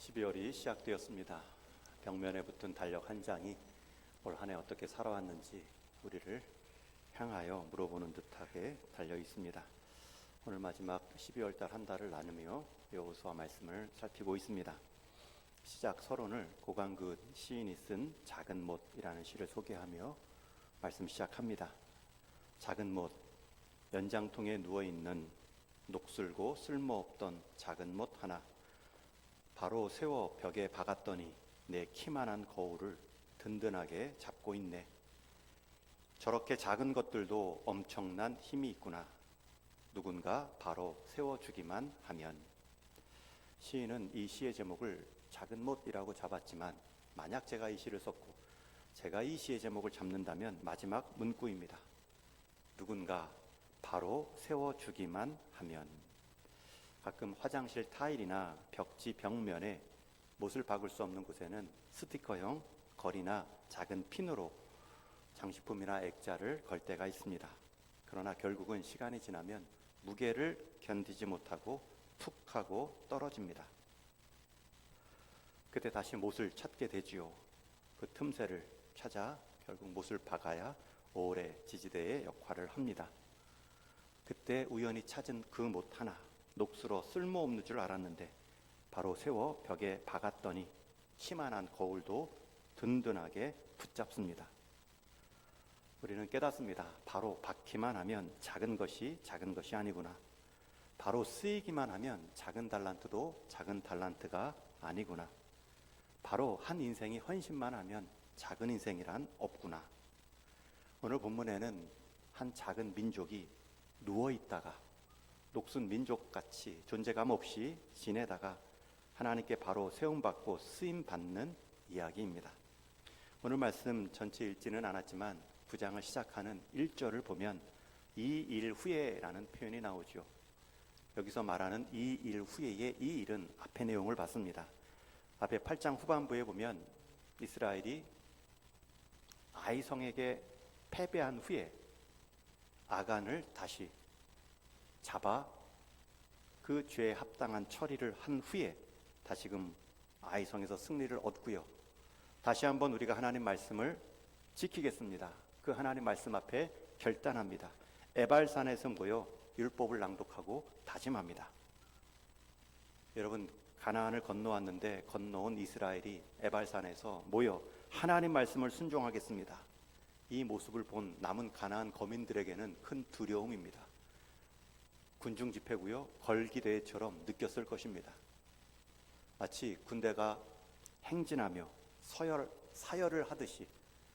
12월이 시작되었습니다. 벽면에 붙은 달력 한 장이 올 한 해 어떻게 살아왔는지 우리를 향하여 물어보는 듯하게 달려 있습니다. 오늘 마지막 12월 달 한 달을 나누며 여호수아 말씀을 살피고 있습니다. 시작 서론을 고강긋 시인이 쓴 작은 못이라는 시를 소개하며 말씀 시작합니다. 작은 못, 연장통에 누워있는 녹슬고 쓸모없던 작은 못 하나, 바로 세워 벽에 박았더니 내 키만한 거울을 든든하게 잡고 있네. 저렇게 작은 것들도 엄청난 힘이 있구나. 누군가 바로 세워주기만 하면. 시인은 이 시의 제목을 작은 못이라고 잡았지만, 만약 제가 이 시를 썼고 제가 이 시의 제목을 잡는다면 마지막 문구입니다. 누군가 바로 세워주기만 하면. 가끔 화장실 타일이나 벽지 벽면에 못을 박을 수 없는 곳에는 스티커형 걸이나 작은 핀으로 장식품이나 액자를 걸 때가 있습니다. 그러나 결국은 시간이 지나면 무게를 견디지 못하고 툭 하고 떨어집니다. 그때 다시 못을 찾게 되지요. 그 틈새를 찾아 결국 못을 박아야 오래 지지대의 역할을 합니다. 그때 우연히 찾은 그 못 하나, 녹슬어 쓸모없는 줄 알았는데 바로 세워 벽에 박았더니 키만한 거울도 든든하게 붙잡습니다. 우리는 깨닫습니다. 바로 박기만 하면 작은 것이 아니구나. 바로 쓰이기만 하면 작은 달란트도 작은 달란트가 아니구나. 바로 한 인생이 헌신만 하면 작은 인생이란 없구나. 오늘 본문에는 한 작은 민족이 누워있다가 녹슨 민족같이 존재감 없이 지내다가 하나님께 바로 세움받고 쓰임받는 이야기입니다. 오늘 말씀 전체 읽지는 않았지만 9장을 시작하는 1절을 보면 이 일 후에라는 표현이 나오죠. 여기서 말하는 이 일 후에의 이 일은 앞의 내용을 봤습니다. 앞에 8장 후반부에 보면 이스라엘이 아이성에게 패배한 후에 아간을 다시 잡아 그 죄에 합당한 처리를 한 후에 다시금 아이성에서 승리를 얻고요. 다시 한번 우리가 하나님 말씀을 지키겠습니다. 그 하나님 말씀 앞에 결단합니다. 에발산에서 모여 율법을 낭독하고 다짐합니다. 여러분, 가나안을 건너왔는데 건너온 이스라엘이 에발산에서 모여 하나님 말씀을 순종하겠습니다. 이 모습을 본 남은 가나안 거민들에게는 큰 두려움입니다. 군중 집회고요, 걸기대회처럼 느꼈을 것입니다. 마치 군대가 행진하며 사열을 하듯이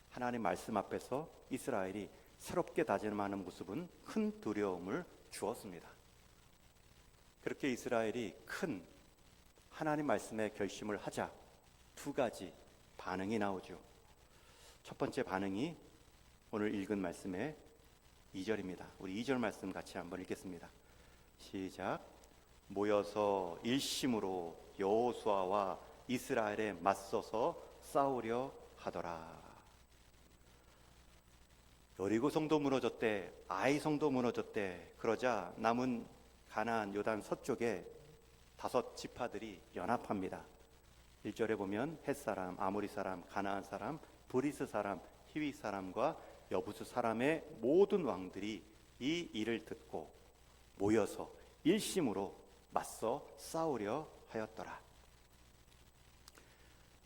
하나님 말씀 앞에서 이스라엘이 새롭게 다짐하는 모습은 큰 두려움을 주었습니다. 그렇게 이스라엘이 큰 하나님 말씀의 결심을 하자 두 가지 반응이 나오죠. 첫 번째 반응이 오늘 읽은 말씀의 2절입니다. 우리 2절 말씀 같이 한번 읽겠습니다. 시작. 모여서 일심으로 여호수아와 이스라엘에 맞서서 싸우려 하더라. 여리고성도 무너졌대, 아이성도 무너졌대. 그러자 남은 가나안 요단 서쪽에 5 지파들이 연합합니다. 1절에 보면 헷사람, 아모리 사람, 가나안 사람, 브리스 사람, 히위 사람과 여부스 사람의 모든 왕들이 이 일을 듣고 모여서 일심으로 맞서 싸우려 하였더라.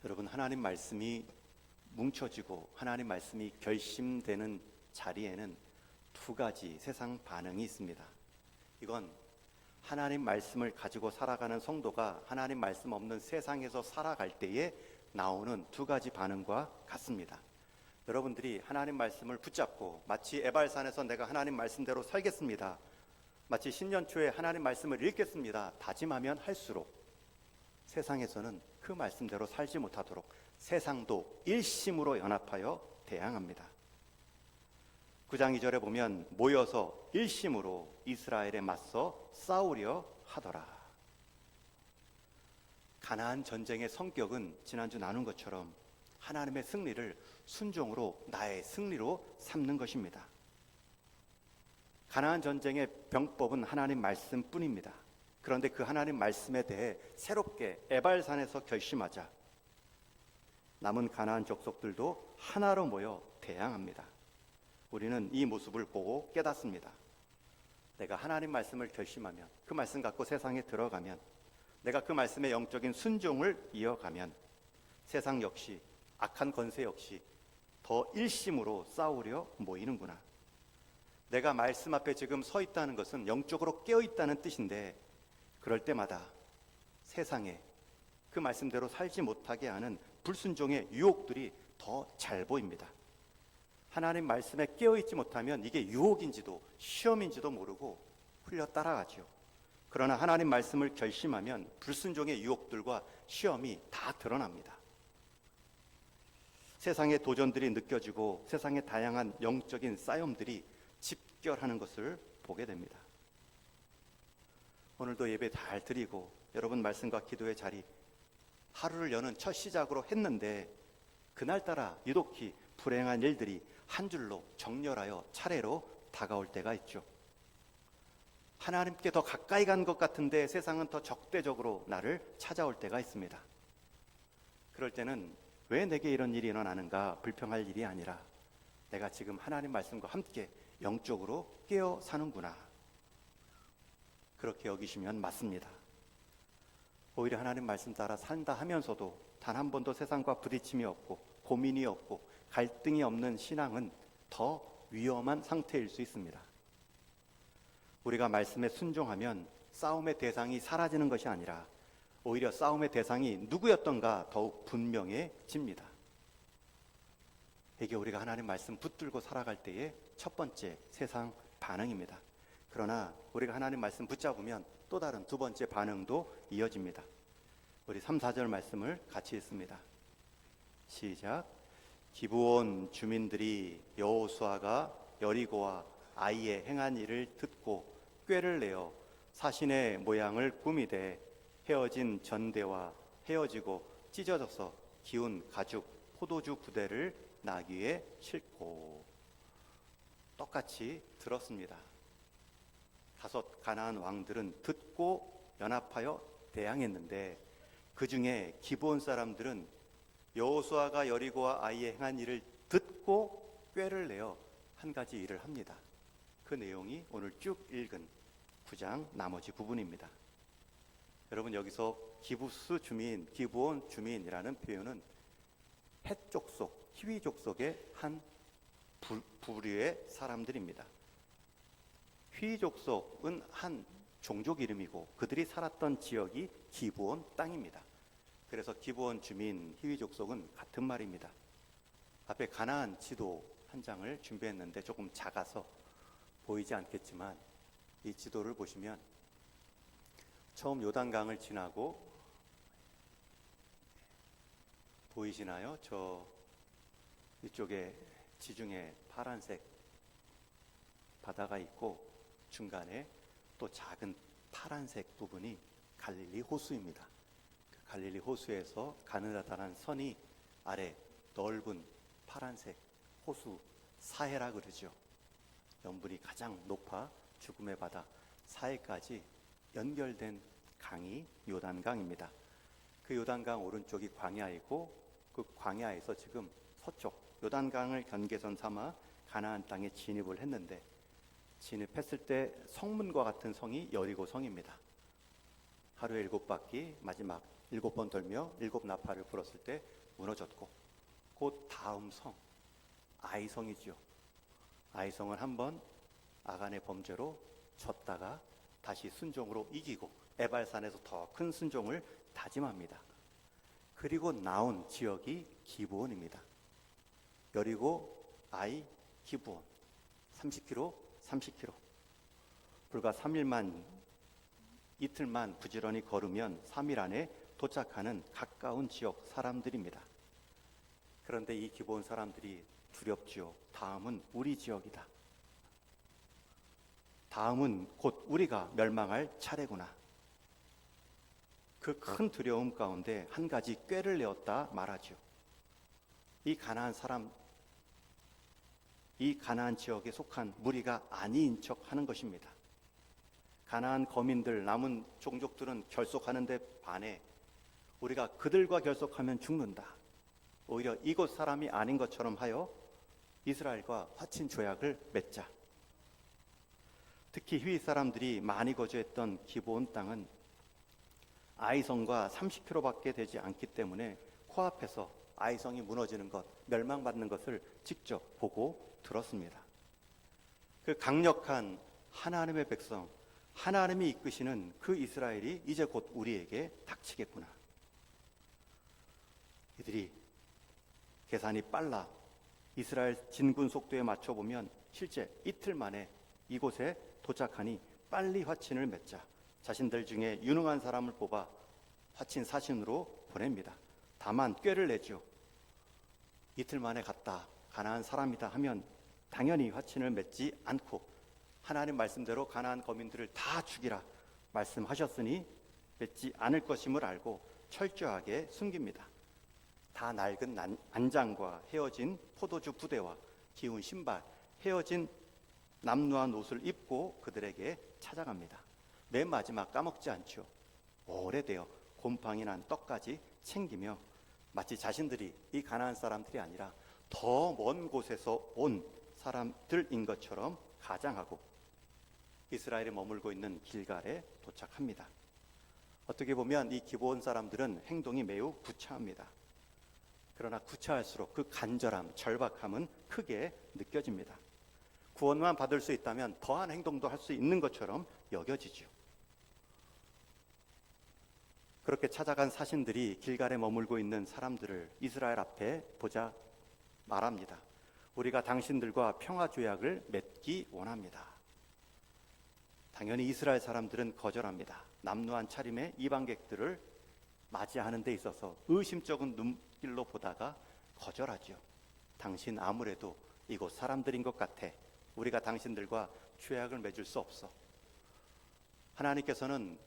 여러분, 하나님 말씀이 뭉쳐지고 하나님 말씀이 결심되는 자리에는 두 가지 세상 반응이 있습니다. 이건 하나님 말씀을 가지고 살아가는 성도가 하나님 말씀 없는 세상에서 살아갈 때에 나오는 두 가지 반응과 같습니다. 여러분들이 하나님 말씀을 붙잡고 마치 에발산에서 내가 하나님 말씀대로 살겠습니다, 마치 신년 초에 하나님 말씀을 읽겠습니다 다짐하면 할수록 세상에서는 그 말씀대로 살지 못하도록 세상도 일심으로 연합하여 대항합니다. 9장 2절에 보면 모여서 일심으로 이스라엘에 맞서 싸우려 하더라. 가나안 전쟁의 성격은 지난주 나눈 것처럼 하나님의 승리를 순종으로 나의 승리로 삼는 것입니다. 가나안 전쟁의 병법은 하나님 말씀뿐입니다. 그런데 그 하나님 말씀에 대해 새롭게 에발산에서 결심하자 남은 가나안 족속들도 하나로 모여 대항합니다. 우리는 이 모습을 보고 깨닫습니다. 내가 하나님 말씀을 결심하면, 그 말씀 갖고 세상에 들어가면, 내가 그 말씀의 영적인 순종을 이어가면 세상 역시, 악한 권세 역시 더 일심으로 싸우려 모이는구나. 내가 말씀 앞에 지금 서 있다는 것은 영적으로 깨어 있다는 뜻인데, 그럴 때마다 세상에 그 말씀대로 살지 못하게 하는 불순종의 유혹들이 더 잘 보입니다. 하나님 말씀에 깨어있지 못하면 이게 유혹인지도 시험인지도 모르고 흘려 따라가죠. 그러나 하나님 말씀을 결심하면 불순종의 유혹들과 시험이 다 드러납니다. 세상의 도전들이 느껴지고 세상의 다양한 영적인 싸움들이 집결하는 것을 보게 됩니다. 오늘도 예배 잘 드리고 여러분 말씀과 기도의 자리 하루를 여는 첫 시작으로 했는데, 그날따라 유독히 불행한 일들이 한 줄로 정렬하여 차례로 다가올 때가 있죠. 하나님께 더 가까이 간 것 같은데 세상은 더 적대적으로 나를 찾아올 때가 있습니다. 그럴 때는 왜 내게 이런 일이 일어나는가 불평할 일이 아니라, 내가 지금 하나님 말씀과 함께 영적으로 깨어 사는구나, 그렇게 여기시면 맞습니다. 오히려 하나님 말씀 따라 산다 하면서도 단 한 번도 세상과 부딪힘이 없고 고민이 없고 갈등이 없는 신앙은 더 위험한 상태일 수 있습니다. 우리가 말씀에 순종하면 싸움의 대상이 사라지는 것이 아니라 오히려 싸움의 대상이 누구였던가 더욱 분명해집니다. 이게 우리가 하나님 말씀 붙들고 살아갈 때의 첫 번째 세상 반응입니다. 그러나 우리가 하나님 말씀 붙잡으면 또 다른 두 번째 반응도 이어집니다. 우리 3, 4절 말씀을 같이 읽습니다. 시작. 기브온 주민들이 여호수아가 여리고와 아이의 행한 일을 듣고 꾀를 내어 사신의 모양을 꾸미되 헤어진 전대와 헤어지고 찢어져서 기운 가죽 포도주 부대를 나귀에 싣고. 똑같이 들었습니다. 5 가나안 왕들은 듣고 연합하여 대항했는데, 그 중에 기브온 사람들은 여호수아가 여리고와 아이의 행한 일을 듣고 꾀를 내어 한 가지 일을 합니다. 그 내용이 오늘 쭉 읽은 9장 나머지 부분입니다. 여러분, 여기서 기브스 주민, 기브온 주민이라는 표현은 헷 족속, 히위 족속의 한 부류의 사람들입니다. 휘 족속은 한 종족 이름이고 그들이 살았던 지역이 기브온 땅입니다. 그래서 기브온 주민, 히위 족속은 같은 말입니다. 앞에 가나안 지도 한 장을 준비했는데 조금 작아서 보이지 않겠지만, 이 지도를 보시면 처음 요단강을 지나고 보이시나요? 저 이쪽에 지중해 파란색 바다가 있고 중간에 또 작은 파란색 부분이 갈릴리 호수입니다. 그 갈릴리 호수에서 가느다란 선이 아래 넓은 파란색 호수 사해라 그러죠. 염분이 가장 높아 죽음의 바다 사해까지 연결된 강이 요단강입니다. 그 요단강 오른쪽이 광야이고, 그 광야에서 지금 서쪽 요단강을 경계선 삼아 가나안 땅에 진입을 했는데, 진입했을 때 성문과 같은 성이 여리고 성입니다. 하루에 7바퀴 마지막 7번 돌며 7나팔을 불었을 때 무너졌고, 곧 다음 성 아이성이죠. 아이성은 한번 아간의 범죄로 졌다가 다시 순종으로 이기고 에발산에서 더 큰 순종을 다짐합니다. 그리고 나온 지역이 기브온입니다. 여리고 아이 기브온 30km, 30km. 불과 3일만, 이틀만 부지런히 걸으면 3일 안에 도착하는 가까운 지역 사람들입니다. 그런데 이 기브온 사람들이 두렵지요. 다음은 우리 지역이다. 다음은 곧 우리가 멸망할 차례구나. 그 큰 두려움 가운데 한 가지 꾀를 내었다 말하죠. 이 가나안 지역에 속한 무리가 아닌 척 하는 것입니다. 가나안 거민들, 남은 종족들은 결속하는데 반해 우리가 그들과 결속하면 죽는다. 오히려 이곳 사람이 아닌 것처럼 하여 이스라엘과 화친 조약을 맺자. 특히 휘 사람들이 많이 거주했던 기브온 땅은 아이성과 30km밖에 되지 않기 때문에 코앞에서 아이성이 무너지는 것, 멸망받는 것을 직접 보고 들었습니다. 그 강력한 하나님의 백성, 하나님이 이끄시는 그 이스라엘이 이제 곧 우리에게 닥치겠구나. 이들이 계산이 빨라 이스라엘 진군 속도에 맞춰보면 실제 이틀 만에 이곳에 도착하니 빨리 화친을 맺자. 자신들 중에 유능한 사람을 뽑아 화친 사신으로 보냅니다. 다만 꾀를 내죠. 이틀 만에 갔다, 가나안 사람이다 하면 당연히 화친을 맺지 않고 하나님 말씀대로 가나안 거민들을 다 죽이라 말씀하셨으니 맺지 않을 것임을 알고 철저하게 숨깁니다. 다 낡은 안장과 헤어진 포도주 부대와 기운 신발, 헤어진 남루한 옷을 입고 그들에게 찾아갑니다. 맨 마지막 까먹지 않죠. 오래되어 곰팡이 난 떡까지 챙기며 마치 자신들이 이 가나안 사람들이 아니라 더 먼 곳에서 온 사람들인 것처럼 가장하고 이스라엘에 머물고 있는 길갈에 도착합니다. 어떻게 보면 이 기브온 사람들은 행동이 매우 구차합니다. 그러나 구차할수록 그 간절함, 절박함은 크게 느껴집니다. 구원만 받을 수 있다면 더한 행동도 할 수 있는 것처럼 여겨지죠. 그렇게 찾아간 사신들이 길갈에 머물고 있는 사람들을 이스라엘 앞에 보자 말합니다. 우리가 당신들과 평화 조약을 맺기 원합니다. 당연히 이스라엘 사람들은 거절합니다. 남루한 차림의 이방객들을 맞이하는 데 있어서 의심쩍은 눈길로 보다가 거절하죠. 당신 아무래도 이곳 사람들인 것 같아. 우리가 당신들과 조약을 맺을 수 없어. 하나님께서는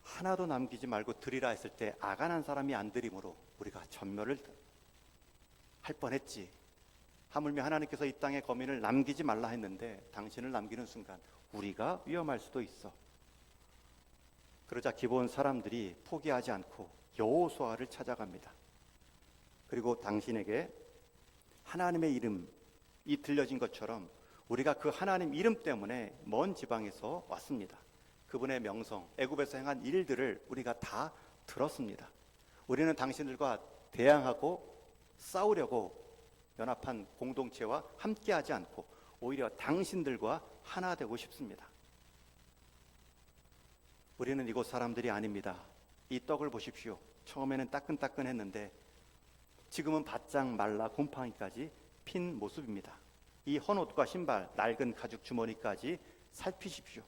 하나도 남기지 말고 드리라 했을 때 아간한 사람이 안 드림으로 우리가 전멸을 할 뻔했지. 하물며 하나님께서 이 땅의 거민을 남기지 말라 했는데 당신을 남기는 순간 우리가 위험할 수도 있어. 그러자 기브온 사람들이 포기하지 않고 여호수아를 찾아갑니다. 그리고 당신에게 하나님의 이름이 들려진 것처럼 우리가 그 하나님 이름 때문에 먼 지방에서 왔습니다. 그분의 명성, 애굽에서 행한 일들을 우리가 다 들었습니다. 우리는 당신들과 대항하고 싸우려고 연합한 공동체와 함께하지 않고 오히려 당신들과 하나 되고 싶습니다. 우리는 이곳 사람들이 아닙니다. 이 떡을 보십시오. 처음에는 따끈따끈했는데 지금은 바짝 말라 곰팡이까지 핀 모습입니다. 이 헌옷과 신발, 낡은 가죽 주머니까지 살피십시오.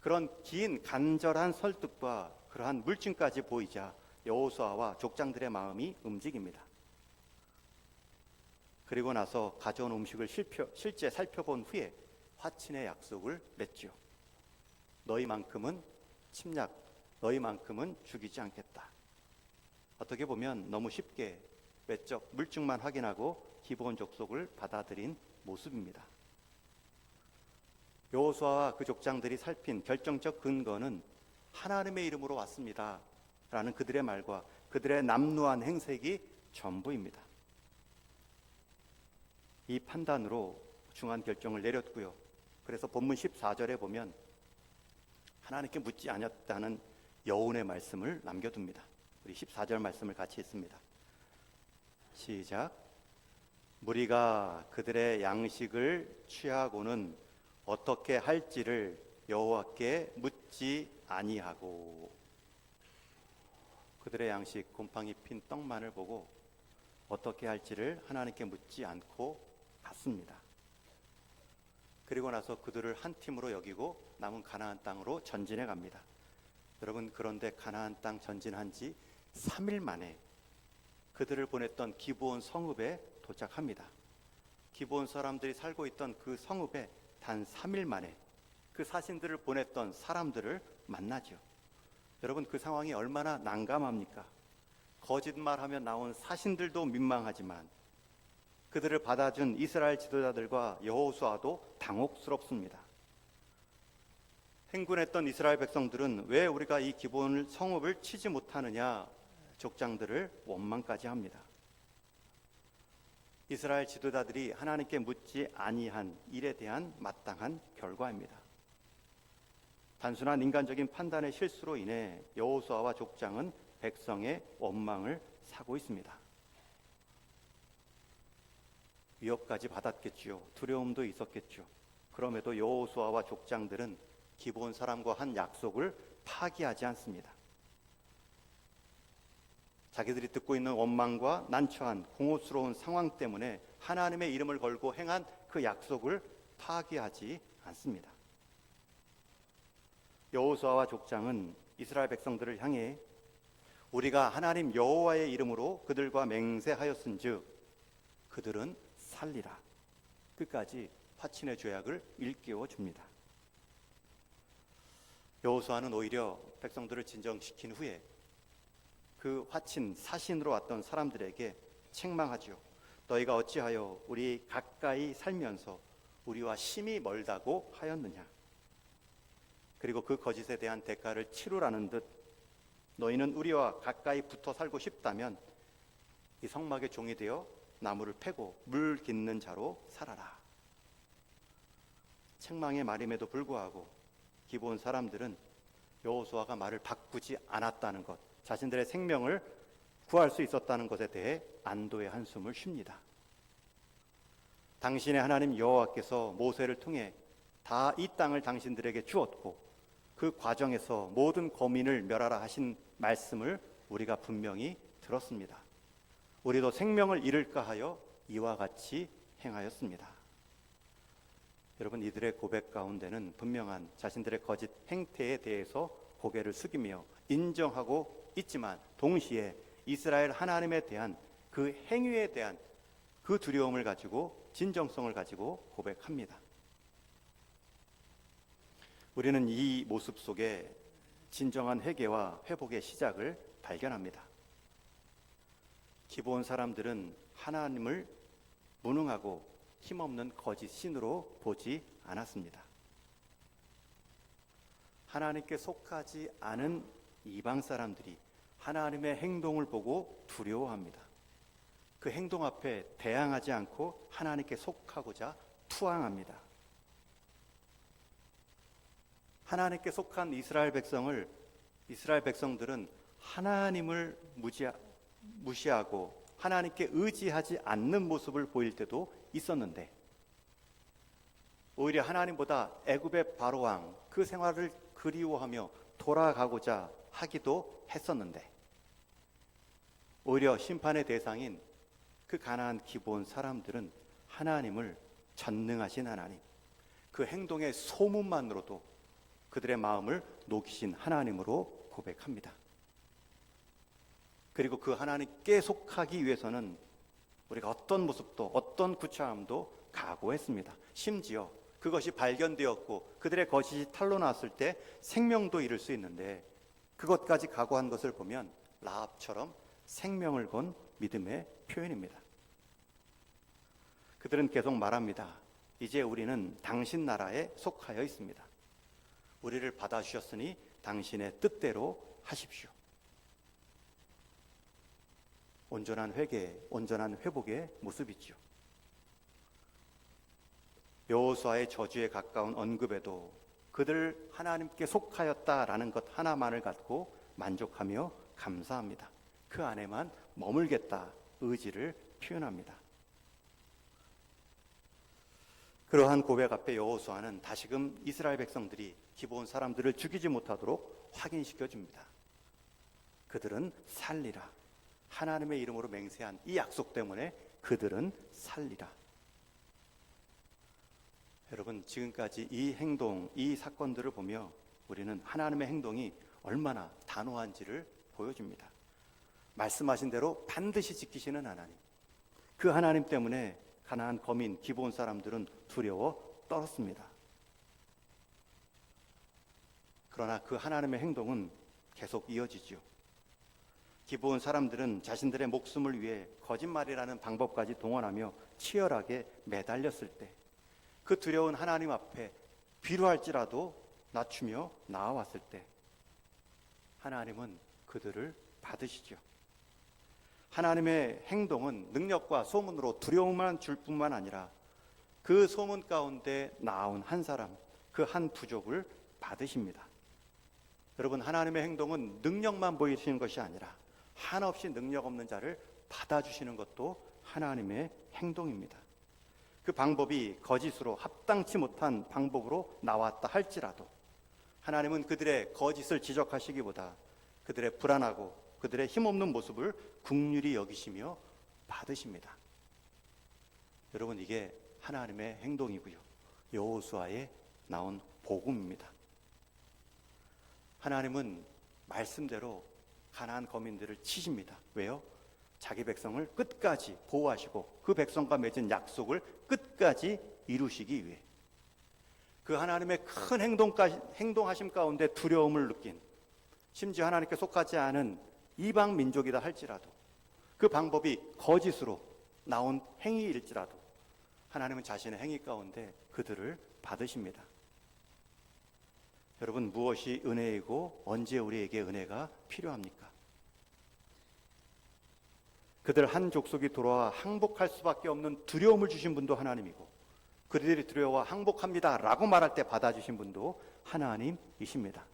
그런 긴 간절한 설득과 그러한 물증까지 보이자 여호수아와 족장들의 마음이 움직입니다. 그리고 나서 가져온 음식을 실제 살펴본 후에 화친의 약속을 맺죠. 너희만큼은 침략, 너희만큼은 죽이지 않겠다. 어떻게 보면 너무 쉽게 외적 물증만 확인하고 기본 족속을 받아들인 모습입니다. 여호수아와 그 족장들이 살핀 결정적 근거는 하나님의 이름으로 왔습니다 라는 그들의 말과 그들의 남루한 행색이 전부입니다. 이 판단으로 중한 결정을 내렸고요. 그래서 본문 14절에 보면 하나님께 묻지 않았다는 여운의 말씀을 남겨둡니다. 우리 14절 말씀을 같이 읽습니다. 시작. 무리가 그들의 양식을 취하고는 어떻게 할지를 여호와께 묻지 아니하고. 그들의 양식, 곰팡이 핀 떡만을 보고 어떻게 할지를 하나님께 묻지 않고 갔습니다. 그리고 나서 그들을 한 팀으로 여기고 남은 가나안 땅으로 전진해 갑니다. 여러분, 그런데 가나안 땅 전진한 지 3일 만에 그들을 보냈던 기브온 성읍에 도착합니다. 기브온 사람들이 살고 있던 그 성읍에 단 3일 만에 그 사신들을 보냈던 사람들을 만나죠. 여러분, 그 상황이 얼마나 난감합니까? 거짓말하며 나온 사신들도 민망하지만 그들을 받아준 이스라엘 지도자들과 여호수아도 당혹스럽습니다. 행군했던 이스라엘 백성들은 왜 우리가 이 기본 성읍을 치지 못하느냐 족장들을 원망까지 합니다. 이스라엘 지도자들이 하나님께 묻지 아니한 일에 대한 마땅한 결과입니다. 단순한 인간적인 판단의 실수로 인해 여호수아와 족장은 백성의 원망을 사고 있습니다. 위협까지 받았겠지요. 두려움도 있었겠죠. 그럼에도 여호수아와 족장들은 기브온 사람과 한 약속을 파기하지 않습니다. 자기들이 듣고 있는 원망과 난처한 공허스러운 상황 때문에 하나님의 이름을 걸고 행한 그 약속을 파기하지 않습니다. 여호수아와 족장은 이스라엘 백성들을 향해 우리가 하나님 여호와의 이름으로 그들과 맹세하였은즉 그들은 살리라, 끝까지 화친의 죄악을 일깨워 줍니다. 여호수아는 오히려 백성들을 진정시킨 후에 그 화친 사신으로 왔던 사람들에게 책망하죠. 너희가 어찌하여 우리 가까이 살면서 우리와 심히 멀다고 하였느냐. 그리고 그 거짓에 대한 대가를 치르라는 듯 너희는 우리와 가까이 붙어 살고 싶다면 이 성막의 종이 되어 나무를 패고 물 깃는 자로 살아라. 책망의 말임에도 불구하고 기브온 사람들은 여호수아가 말을 바꾸지 않았다는 것, 자신들의 생명을 구할 수 있었다는 것에 대해 안도의 한숨을 쉽니다. 당신의 하나님 여호와께서 모세를 통해 다 이 땅을 당신들에게 주었고 그 과정에서 모든 거민을 멸하라 하신 말씀을 우리가 분명히 들었습니다. 우리도 생명을 잃을까 하여 이와 같이 행하였습니다. 여러분, 이들의 고백 가운데는 분명한 자신들의 거짓 행태에 대해서 고개를 숙이며 인정하고 있지만 동시에 이스라엘 하나님에 대한 그 행위에 대한 그 두려움을 가지고 진정성을 가지고 고백합니다. 우리는 이 모습 속에 진정한 회개와 회복의 시작을 발견합니다. 기브온 사람들은 하나님을 무능하고 힘없는 거짓 신으로 보지 않았습니다. 하나님께 속하지 않은 이방 사람들이 하나님의 행동을 보고 두려워합니다. 그 행동 앞에 대항하지 않고 하나님께 속하고자 투항합니다. 하나님께 속한 이스라엘 백성들은 하나님을 무시하고 하나님께 의지하지 않는 모습을 보일 때도 있었는데 오히려 하나님보다 애굽의 바로왕 그 생활을 그리워하며 돌아가고자 하기도 했었는데 오히려 심판의 대상인 그 가나안 기브온 사람들은 하나님을 전능하신 하나님, 그 행동의 소문만으로도 그들의 마음을 녹이신 하나님으로 고백합니다. 그리고 그 하나님께 속하기 위해서는 우리가 어떤 모습도 어떤 구차함도 각오했습니다. 심지어 그것이 발견되었고 그들의 거짓이 탄로났을 때 생명도 잃을 수 있는데 그것까지 각오한 것을 보면 라합처럼 생명을 건 믿음의 표현입니다. 그들은 계속 말합니다. 이제 우리는 당신 나라에 속하여 있습니다. 우리를 받아주셨으니 당신의 뜻대로 하십시오. 온전한 회개, 온전한 회복의 모습이죠. 여호수아의 저주에 가까운 언급에도 그들 하나님께 속하였다라는 것 하나만을 갖고 만족하며 감사합니다. 그 안에만 머물겠다 의지를 표현합니다. 그러한 고백 앞에 여호수아는 다시금 이스라엘 백성들이 기브온 사람들을 죽이지 못하도록 확인시켜 줍니다. 그들은 살리라. 하나님의 이름으로 맹세한 이 약속 때문에 그들은 살리라. 여러분, 지금까지 이 행동, 이 사건들을 보며 우리는 하나님의 행동이 얼마나 단호한지를 보여줍니다. 말씀하신 대로 반드시 지키시는 하나님, 그 하나님 때문에 가나안 거민 기브온 사람들은 두려워 떨었습니다. 그러나 그 하나님의 행동은 계속 이어지죠. 기브온 사람들은 자신들의 목숨을 위해 거짓말이라는 방법까지 동원하며 치열하게 매달렸을 때 그 두려운 하나님 앞에 비루할지라도 낮추며 나아왔을 때 하나님은 그들을 받으시죠. 하나님의 행동은 능력과 소문으로 두려움만 줄 뿐만 아니라 그 소문 가운데 나온 한 사람, 그 한 부족을 받으십니다. 여러분, 하나님의 행동은 능력만 보이시는 것이 아니라 한없이 능력 없는 자를 받아주시는 것도 하나님의 행동입니다. 그 방법이 거짓으로 합당치 못한 방법으로 나왔다 할지라도 하나님은 그들의 거짓을 지적하시기보다 그들의 불안하고 그들의 힘없는 모습을 긍휼히 여기시며 받으십니다. 여러분, 이게 하나님의 행동이고요, 여호수아에 나온 복음입니다. 하나님은 말씀대로 가나안 거민들을 치십니다. 왜요? 자기 백성을 끝까지 보호하시고 그 백성과 맺은 약속을 끝까지 이루시기 위해. 그 하나님의 큰 행동하심 가운데 두려움을 느낀, 심지어 하나님께 속하지 않은 이방 민족이다 할지라도, 그 방법이 거짓으로 나온 행위일지라도 하나님은 자신의 행위 가운데 그들을 받으십니다. 여러분, 무엇이 은혜이고 언제 우리에게 은혜가 필요합니까? 그들 한 족속이 돌아와 항복할 수밖에 없는 두려움을 주신 분도 하나님이고, 그들이 두려워 항복합니다 라고 말할 때 받아주신 분도 하나님이십니다.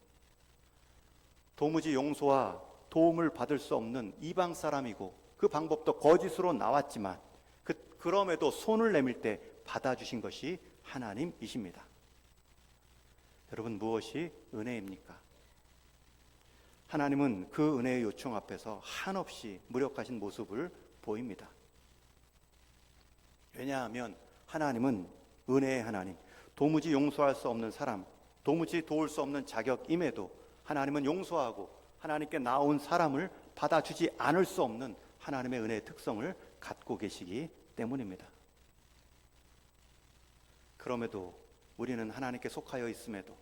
도무지 용서와 도움을 받을 수 없는 이방 사람이고 그 방법도 거짓으로 나왔지만 그럼에도 손을 내밀 때 받아주신 것이 하나님이십니다. 여러분, 무엇이 은혜입니까? 하나님은 그 은혜의 요청 앞에서 한없이 무력하신 모습을 보입니다. 왜냐하면 하나님은 은혜의 하나님, 도무지 용서할 수 없는 사람, 도무지 도울 수 없는 자격임에도 하나님은 용서하고 하나님께 나온 사람을 받아주지 않을 수 없는 하나님의 은혜의 특성을 갖고 계시기 때문입니다. 그럼에도 우리는 하나님께 속하여 있음에도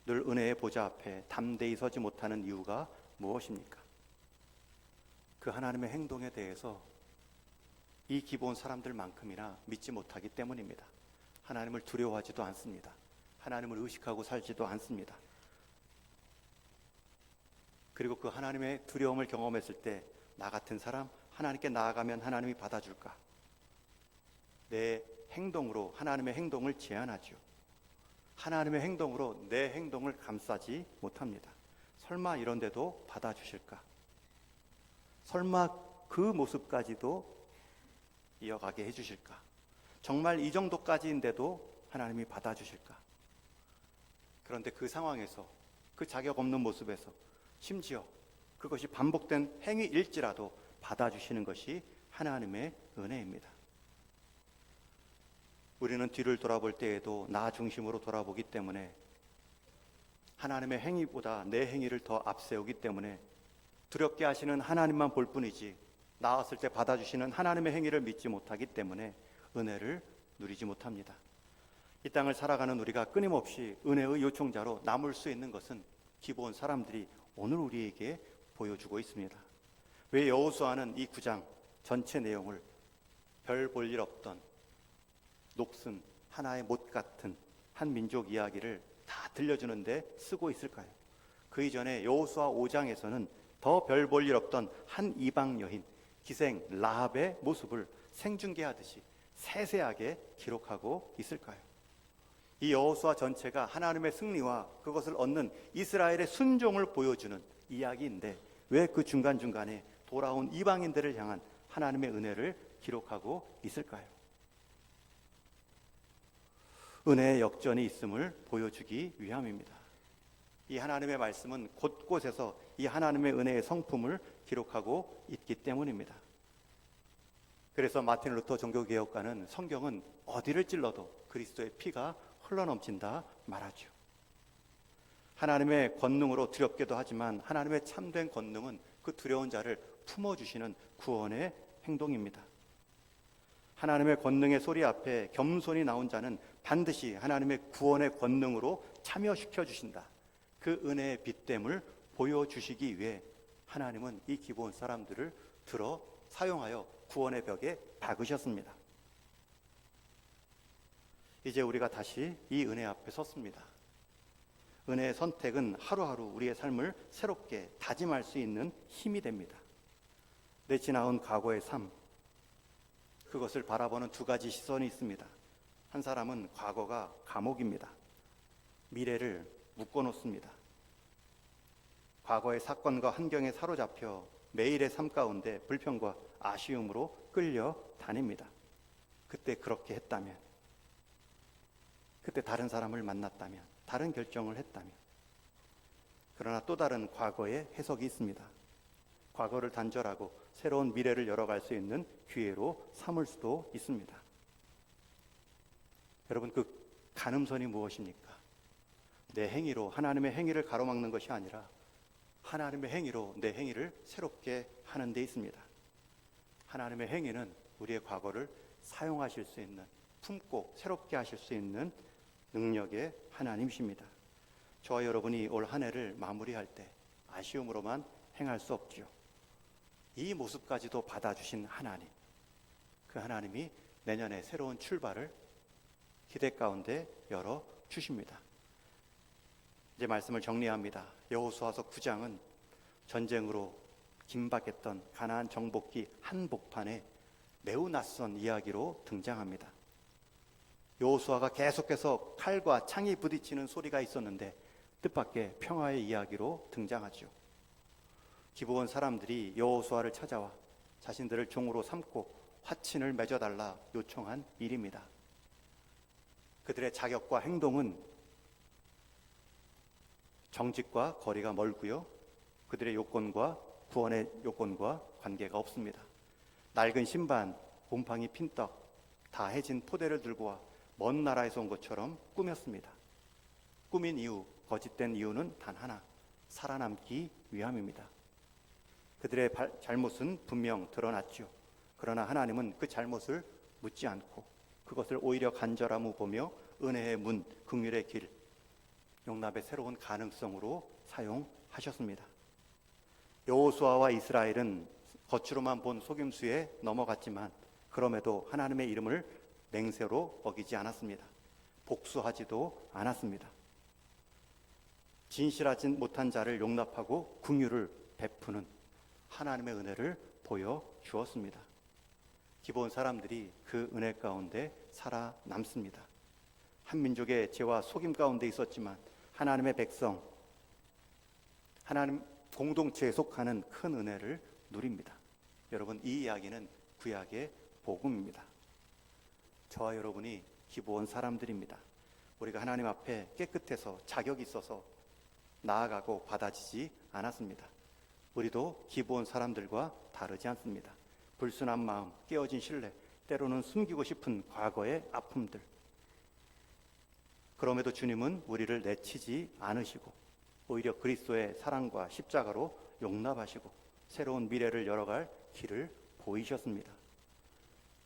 늘 은혜의 보좌 앞에 담대히 서지 못하는 이유가 무엇입니까? 그 하나님의 행동에 대해서 이 기본 사람들만큼이나 믿지 못하기 때문입니다. 하나님을 두려워하지도 않습니다. 하나님을 의식하고 살지도 않습니다. 그리고 그 하나님의 두려움을 경험했을 때 나 같은 사람 하나님께 나아가면 하나님이 받아줄까? 내 행동으로 하나님의 행동을 제한하죠. 하나님의 행동으로 내 행동을 감싸지 못합니다. 설마 이런데도 받아주실까? 설마 그 모습까지도 이어가게 해주실까? 정말 이 정도까지인데도 하나님이 받아주실까? 그런데 그 상황에서, 그 자격 없는 모습에서, 심지어 그것이 반복된 행위일지라도 받아주시는 것이 하나님의 은혜입니다. 우리는 뒤를 돌아볼 때에도 나 중심으로 돌아보기 때문에, 하나님의 행위보다 내 행위를 더 앞세우기 때문에 두렵게 하시는 하나님만 볼 뿐이지 나왔을 때 받아주시는 하나님의 행위를 믿지 못하기 때문에 은혜를 누리지 못합니다. 이 땅을 살아가는 우리가 끊임없이 은혜의 요청자로 남을 수 있는 것은 기본 사람들이 오늘 우리에게 보여주고 있습니다. 왜 여호수아는 이 9장 전체 내용을 별 볼 일 없던 녹슨 하나의 못 같은 한 민족 이야기를 다 들려주는데 쓰고 있을까요? 그 이전에 여호수아 5장에서는 더 별 볼 일 없던 한 이방 여인 기생 라합의 모습을 생중계하듯이 세세하게 기록하고 있을까요? 이 여호수아 전체가 하나님의 승리와 그것을 얻는 이스라엘의 순종을 보여주는 이야기인데 왜 그 중간중간에 돌아온 이방인들을 향한 하나님의 은혜를 기록하고 있을까요? 은혜의 역전이 있음을 보여주기 위함입니다. 이 하나님의 말씀은 곳곳에서 이 하나님의 은혜의 성품을 기록하고 있기 때문입니다. 그래서 마틴 루터 종교개혁가는 성경은 어디를 찔러도 그리스도의 피가 흘러넘친다 말하죠. 하나님의 권능으로 두렵게도 하지만 하나님의 참된 권능은 그 두려운 자를 품어주시는 구원의 행동입니다. 하나님의 권능의 소리 앞에 겸손히 나온 자는 반드시 하나님의 구원의 권능으로 참여시켜 주신다. 그 은혜의 빛됨을 보여주시기 위해 하나님은 이 기본 사람들을 들어 사용하여 구원의 벽에 박으셨습니다. 이제 우리가 다시 이 은혜 앞에 섰습니다. 은혜의 선택은 하루하루 우리의 삶을 새롭게 다짐할 수 있는 힘이 됩니다. 내 지나온 과거의 삶, 그것을 바라보는 두 가지 시선이 있습니다. 한 사람은 과거가 감옥입니다. 미래를 묶어놓습니다. 과거의 사건과 환경에 사로잡혀 매일의 삶 가운데 불평과 아쉬움으로 끌려 다닙니다. 그때 그렇게 했다면, 그때 다른 사람을 만났다면, 다른 결정을 했다면. 그러나 또 다른 과거의 해석이 있습니다. 과거를 단절하고 새로운 미래를 열어갈 수 있는 기회로 삼을 수도 있습니다. 여러분, 그 가늠선이 무엇입니까? 내 행위로 하나님의 행위를 가로막는 것이 아니라 하나님의 행위로 내 행위를 새롭게 하는 데 있습니다. 하나님의 행위는 우리의 과거를 사용하실 수 있는, 품고 새롭게 하실 수 있는 능력의 하나님이십니다. 저와 여러분이 올 한 해를 마무리할 때 아쉬움으로만 행할 수 없지요. 이 모습까지도 받아주신 하나님, 그 하나님이 내년에 새로운 출발을 기대 가운데 열어주십니다. 이제 말씀을 정리합니다. 여호수아서 9장은 전쟁으로 긴박했던 가나안 정복기 한복판에 매우 낯선 이야기로 등장합니다. 여호수아가 계속해서 칼과 창이 부딪히는 소리가 있었는데 뜻밖의 평화의 이야기로 등장하죠. 기브온 사람들이 여호수아를 찾아와 자신들을 종으로 삼고 화친을 맺어달라 요청한 일입니다. 그들의 자격과 행동은 정직과 거리가 멀고요, 그들의 요건과 구원의 요건과 관계가 없습니다. 낡은 신반, 곰팡이 핀떡, 다 해진 포대를 들고 와 먼 나라에서 온 것처럼 꾸몄습니다. 꾸민 이유, 거짓된 이유는 단 하나, 살아남기 위함입니다. 그들의 잘못은 분명 드러났죠. 그러나 하나님은 그 잘못을 묻지 않고 그것을 오히려 간절함을 보며 은혜의 문, 긍휼의 길, 용납의 새로운 가능성으로 사용하셨습니다. 여호수아와 이스라엘은 겉으로만 본 속임수에 넘어갔지만 그럼에도 하나님의 이름을 맹세로 어기지 않았습니다. 복수하지도 않았습니다. 진실하지 못한 자를 용납하고 긍휼을 베푸는 하나님의 은혜를 보여주었습니다. 기본 사람들이 그 은혜 가운데 살아남습니다. 한 민족의 죄와 속임 가운데 있었지만 하나님의 백성, 하나님 공동체에 속하는 큰 은혜를 누립니다. 여러분, 이 이야기는 구약의 복음입니다. 저와 여러분이 기브온 사람들입니다. 우리가 하나님 앞에 깨끗해서 자격이 있어서 나아가고 받아지지 않았습니다. 우리도 기브온 사람들과 다르지 않습니다. 불순한 마음, 깨어진 신뢰, 때로는 숨기고 싶은 과거의 아픔들. 그럼에도 주님은 우리를 내치지 않으시고 오히려 그리스도의 사랑과 십자가로 용납하시고 새로운 미래를 열어갈 길을 보이셨습니다.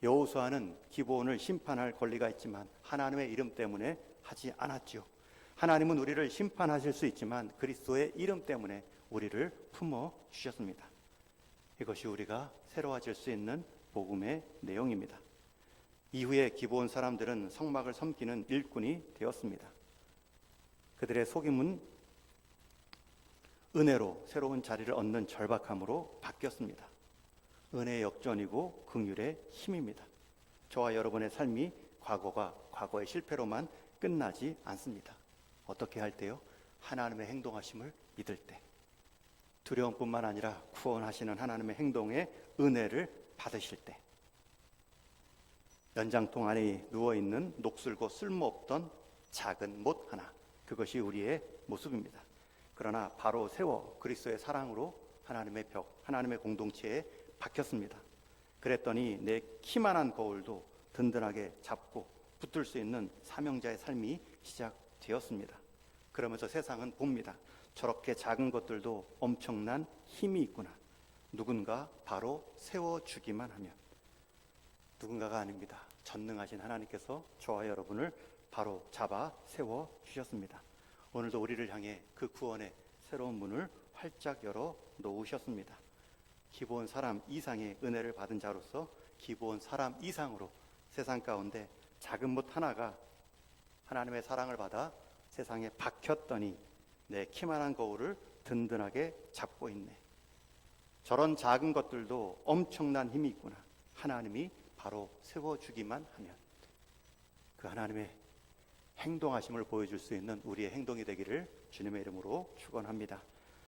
여호수아는 기브온을 심판할 권리가 있지만 하나님의 이름 때문에 하지 않았지요. 하나님은 우리를 심판하실 수 있지만 그리스도의 이름 때문에 우리를 품어 주셨습니다. 이것이 우리가 새로워질 수 있는 복음의 내용입니다. 이후에 기브온 사람들은 성막을 섬기는 일꾼이 되었습니다. 그들의 속임은 은혜로 새로운 자리를 얻는 절박함으로 바뀌었습니다. 은혜의 역전이고 긍휼의 힘입니다. 저와 여러분의 삶이 과거가 과거의 실패로만 끝나지 않습니다. 어떻게 할 때요? 하나님의 행동하심을 믿을 때, 두려움뿐만 아니라 구원하시는 하나님의 행동의 은혜를 받으실 때, 연장통 안에 누워있는 녹슬고 쓸모없던 작은 못 하나, 그것이 우리의 모습입니다. 그러나 바로 세워 그리스도의 사랑으로 하나님의 벽, 하나님의 공동체에 박혔습니다. 그랬더니 내 키만한 거울도 든든하게 잡고 붙들 수 있는 사명자의 삶이 시작되었습니다. 그러면서 세상은 봅니다. 저렇게 작은 것들도 엄청난 힘이 있구나. 누군가 바로 세워주기만 하면. 누군가가 아닙니다. 전능하신 하나님께서 저와 여러분을 바로 잡아 세워주셨습니다. 오늘도 우리를 향해 그 구원의 새로운 문을 활짝 열어 놓으셨습니다. 기브온 사람 이상의 은혜를 받은 자로서 기브온 사람 이상으로 세상 가운데 작은 못 하나가 하나님의 사랑을 받아 세상에 박혔더니 내 키만한 거울을 든든하게 잡고 있네. 저런 작은 것들도 엄청난 힘이 있구나. 하나님이 바로 세워주기만 하면. 그 하나님의 행동하심을 보여줄 수 있는 우리의 행동이 되기를 주님의 이름으로 축원합니다.